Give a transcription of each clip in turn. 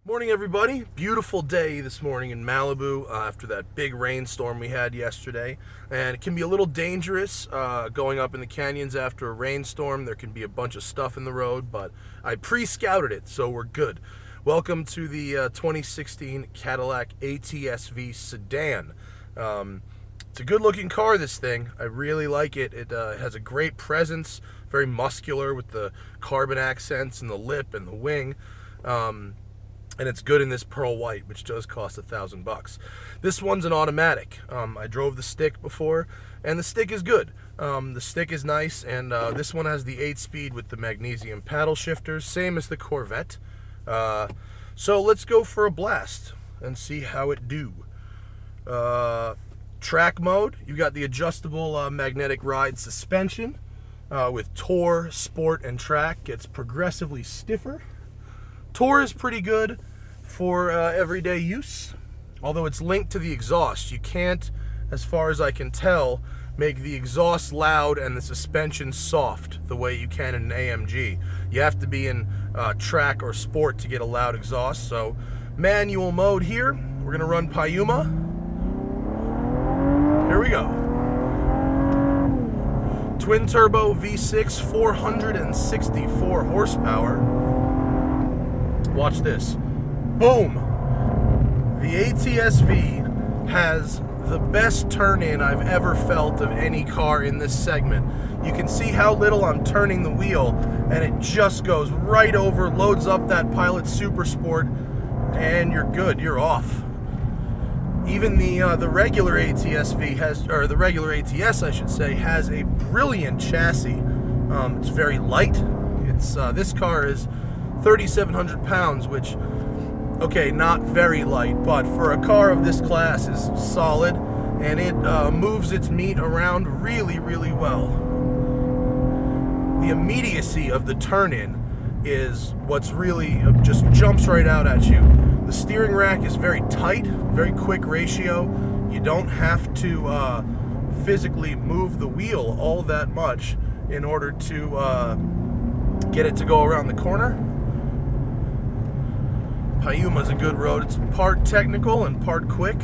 Morning, everybody. Beautiful day this morning in Malibu after that big rainstorm we had yesterday. And it can be a little dangerous going up in the canyons after a rainstorm. There can be a bunch of stuff in the road, but I pre-scouted it, so we're good. Welcome to the 2016 Cadillac ATS-V Sedan. It's a good-looking car, this thing. I really like it. It has a great presence, very muscular with the carbon accents and the lip and the wing. And it's good in this pearl white, which does cost $1,000. This one's an automatic. I drove the stick before, and the stick is good. The stick is nice, and this one has the 8-speed with the magnesium paddle shifters, same as the Corvette. So let's go for a blast and see how it do. Track mode, you got the adjustable magnetic ride suspension with Tour, Sport, and Track. Gets progressively stiffer. Tour is pretty good for everyday use, although it's linked to the exhaust. You can't, as far as I can tell, make the exhaust loud and the suspension soft the way you can in an AMG. You have to be in Track or Sport to get a loud exhaust. So manual mode here, we're gonna run Payuma. Here we go. Twin turbo V6, 464 horsepower. Watch this. Boom! The ATS-V has the best turn-in I've ever felt of any car in this segment. You can see how little I'm turning the wheel, and it just goes right over, loads up that Pilot Super Sport, and you're good. You're off. Even the regular ATS-V has, or the regular ATS, I should say, has a brilliant chassis. It's very light. It's this car is 3,700 pounds, which, okay, not very light, but for a car of this class is solid, and it moves its meat around really, really well. The immediacy of the turn-in is what's really just jumps right out at you. The steering rack is very tight, very quick ratio. You don't have to physically move the wheel all that much in order to get it to go around the corner. Payuma's a good road. It's part technical and part quick.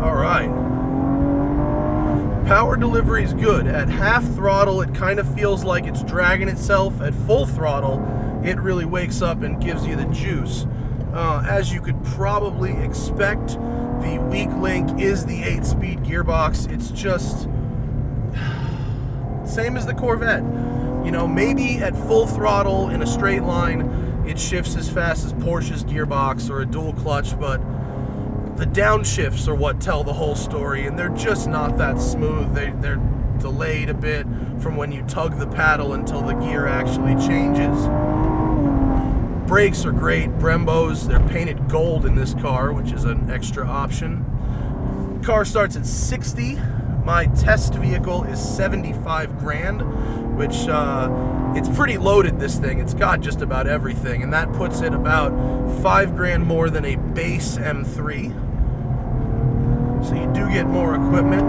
All right. Power delivery is good. At half throttle, it kind of feels like it's dragging itself. At full throttle, it really wakes up and gives you the juice. As you could probably expect, the weak link is the 8-speed gearbox. It's just same as the Corvette. You know, maybe at full throttle in a straight line, it shifts as fast as Porsche's gearbox or a dual clutch, but the downshifts are what tell the whole story, and they're just not that smooth. They're delayed a bit from when you tug the paddle until the gear actually changes. Brakes are great. Brembos, they're painted gold in this car, which is an extra option. The car starts at 60. My test vehicle is 75 grand, which it's pretty loaded, this thing. It's got just about everything, and that puts it about 5 grand more than a base M3. So you do get more equipment.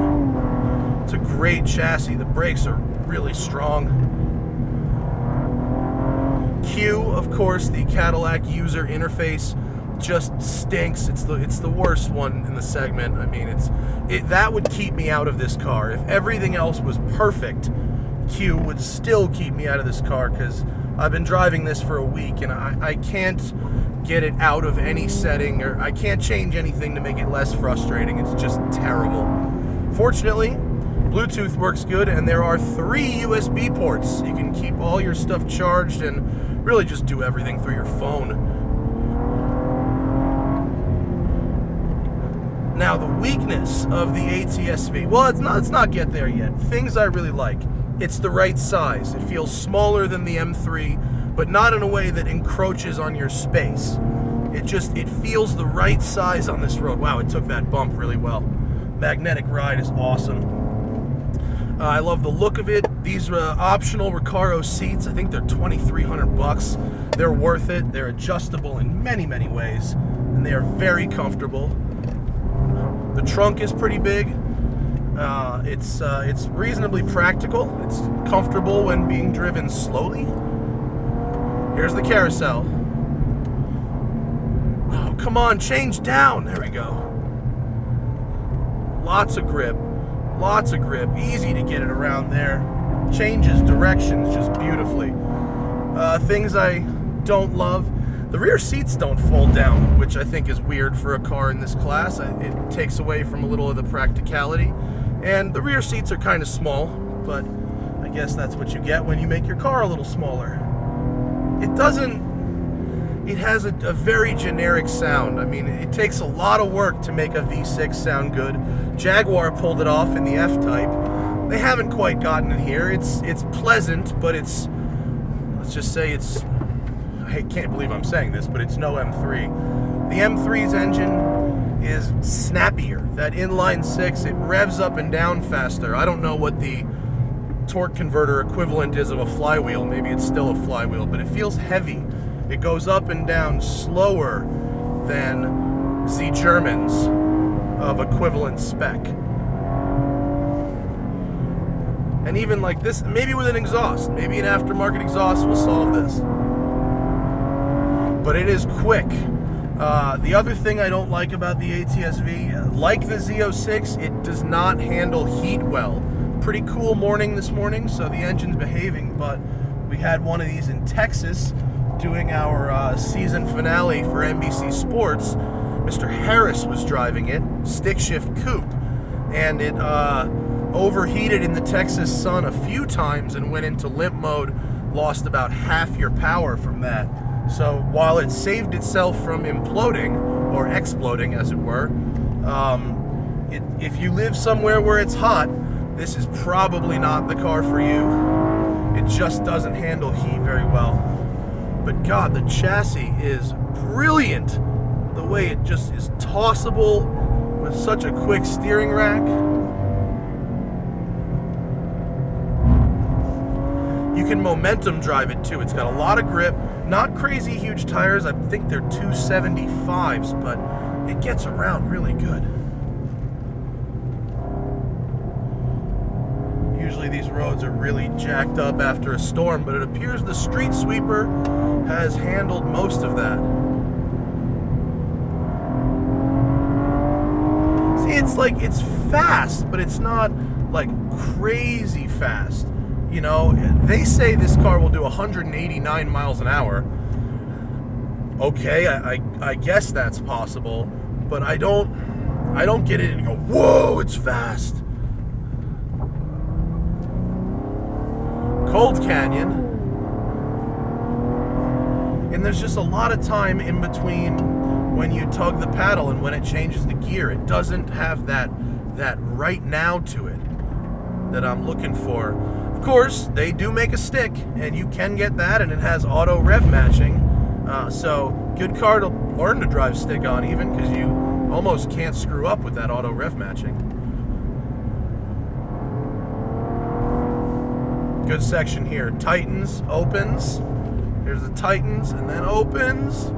It's a great chassis. The brakes are really strong. Q, of course, the Cadillac user interface just stinks. It's the worst one in the segment. I mean, that would keep me out of this car. If everything else was perfect, Q would still keep me out of this car, because I've been driving this for a week and I can't get it out of any setting, or I can't change anything to make it less frustrating. It's just terrible. Fortunately, Bluetooth works good, and there are 3 USB ports. You can keep all your stuff charged and really just do everything through your phone. Now, the weakness of the ATS-V, well, let's not get there yet. Things I really like. It's the right size. It feels smaller than the M3, but not in a way that encroaches on your space. It feels the right size on this road. Wow, it took that bump really well. Magnetic ride is awesome. I love the look of it. These optional Recaro seats, I think they're $2,300. They're worth it. They're adjustable in many, many ways, and they are very comfortable. The trunk is pretty big. It's reasonably practical. It's comfortable when being driven slowly. Here's the carousel. come on, change down. There we go. Lots of grip. Lots of grip. Easy to get it around there. Changes directions just beautifully. Things I don't love. The rear seats don't fold down, which I think is weird for a car in this class. It takes away from a little of the practicality. And the rear seats are kind of small, but I guess that's what you get when you make your car a little smaller. It has a very generic sound. I mean, it takes a lot of work to make a V6 sound good. Jaguar pulled it off in the F-Type. They haven't quite gotten it here. It's pleasant, but let's just say I can't believe I'm saying this, but it's no M3. The M3's engine is snappier. That inline six, it revs up and down faster. I don't know what the torque converter equivalent is of a flywheel. Maybe it's still a flywheel, but it feels heavy. It goes up and down slower than the Germans of equivalent spec. And even like this, maybe with an exhaust, maybe an aftermarket exhaust will solve this. But it is quick. The other thing I don't like about the ATS-V, like the Z06, it does not handle heat well. Pretty cool morning this morning, so the engine's behaving, but we had one of these in Texas doing our season finale for NBC Sports. Mr. Harris was driving it, stick shift coupe, and it overheated in the Texas sun a few times and went into limp mode, lost about half your power from that. So while it saved itself from imploding, or exploding as it were, if you live somewhere where it's hot, this is probably not the car for you. It just doesn't handle heat very well. But God, the chassis is brilliant. The way it just is tossable with such a quick steering rack. You can momentum drive it too. It's got a lot of grip. Not crazy huge tires. I think they're 275s, but it gets around really good. Usually these roads are really jacked up after a storm, but it appears the street sweeper has handled most of that. See, it's fast, but it's not like crazy fast. You know, they say this car will do 189 miles an hour. Okay, I guess that's possible, but I don't get it and go, whoa, it's fast. Cold Canyon, and there's just a lot of time in between when you tug the paddle and when it changes the gear. It doesn't have that right now to it that I'm looking for. Of course, they do make a stick, and you can get that, and it has auto rev matching. So good car to learn to drive stick on, even, because you almost can't screw up with that auto rev matching. Good section here. Tightens, opens. Here's the tightens, and then opens.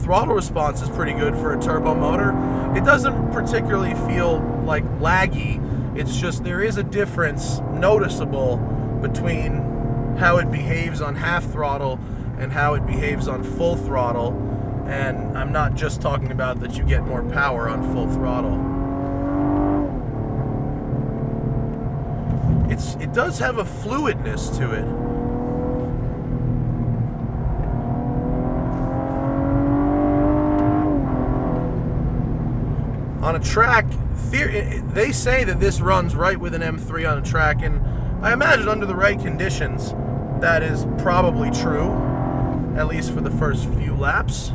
Throttle response is pretty good for a turbo motor. It doesn't particularly feel like laggy. It's just there is a difference noticeable between how it behaves on half throttle and how it behaves on full throttle. And I'm not just talking about that you get more power on full throttle. It does have a fluidness to it. On a track, they say that this runs right with an M3 on a track, and I imagine under the right conditions, that is probably true, at least for the first few laps.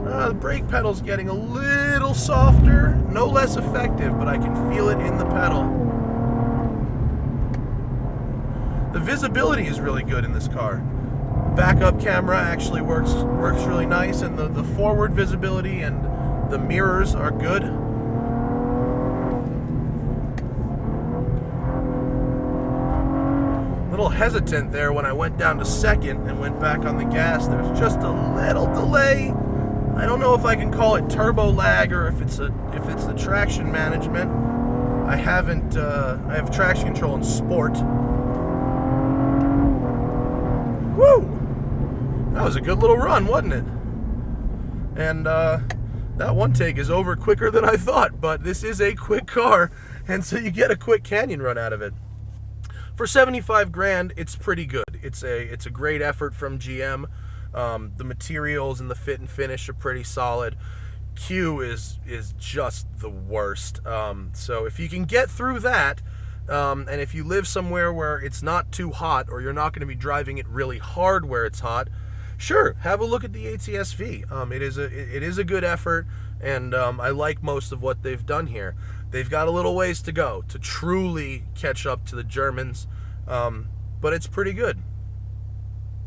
The brake pedal's getting a little softer, no less effective, but I can feel it in the pedal. The visibility is really good in this car. Backup camera actually works really nice, and the forward visibility and the mirrors are good. A little hesitant there when I went down to second and went back on the gas. There's just a little delay. I don't know if I can call it turbo lag or if it's the traction management. I have traction control in sport. Woo! was a good little run, wasn't it? And that one take is over quicker than I thought, but this is a quick car, and so you get a quick canyon run out of it. For 75 grand, it's pretty good. It's a great effort from GM. The materials and the fit and finish are pretty solid. Q is just the worst. So if you can get through that, and if you live somewhere where it's not too hot, or you're not going to be driving it really hard where it's hot, sure, have a look at the ATS-V. It is a good effort, and I like most of what they've done here. They've got a little ways to go to truly catch up to the Germans, but it's pretty good.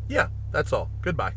Yeah, that's all. Goodbye.